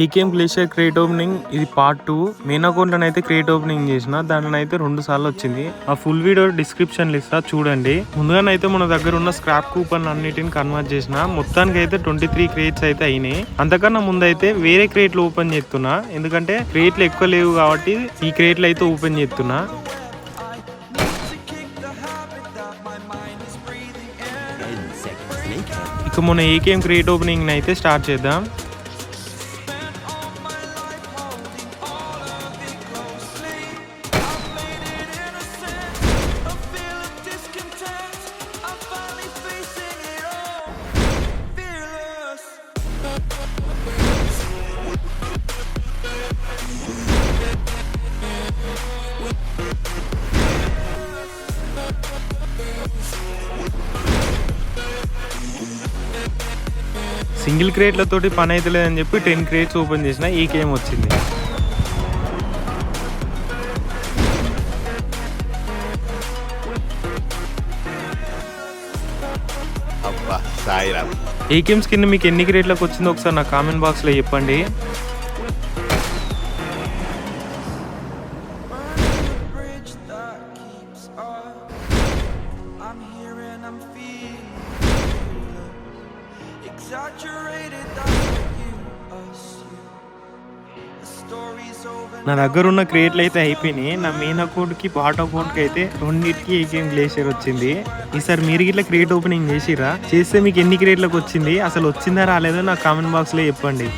AKM glacier create opening ఇది part 2. Main account అయితే create opening చేసిన దానిలో అయితే 2 సార్లు వచ్చింది. ఆ ఫుల్ వీడియో డిస్క్రిప్షన్ లో ఇస్తా చూడండి. ముందుగానైతే మన దగ్గర ఉన్న స్క్రాప్ కూపన్ అన్నిటిని కన్వర్ట్ చేసిన మొత్తానికి అయితే 23 క్రియేట్స్ అయితే అయినాయి. అంతకన్నా ముందు అయితే వేరే క్రియేట్లు ఓపెన్ చేస్తున్నా, ఎందుకంటే క్రియేట్లు ఎక్కువ లేవు కాబట్టి ఈ క్రియేట్లు అయితే ఓపెన్ చేస్తున్నా. ఇక మన ఏకేఎం క్రియేట్ ఓపెనింగ్ అయితే స్టార్ట్ చేద్దాం. సింగిల్ క్రియేట్లతోటి పని అయితే లేదని చెప్పి 10 క్రియేట్స్ ఓపెన్ చేసిన ఏకేఎం వచ్చింది. ఏకేఎం స్కిన్ మీకు ఎన్ని క్రియేట్లకు వచ్చిందో ఒకసారి నా కామెంట్ బాక్స్ లో చెప్పండి. నా దగ్గర ఉన్న క్రియేట్లు అయితే అయిపోయినాయి. నా మెయిన్ అకౌంట్ కి బాట్ అకౌంట్ కి అయితే రెండింటికి ఏకేఎం గ్లేషియర్ వచ్చింది. ఈసారి మీరు ఇట్లా క్రియేట్ ఓపెనింగ్ చేసిరా? చేస్తే మీకు ఎన్ని క్రియేట్లకు వచ్చింది, అసలు వచ్చిందా రాలేదో నా కామెంట్ బాక్స్ లో చెప్పండి.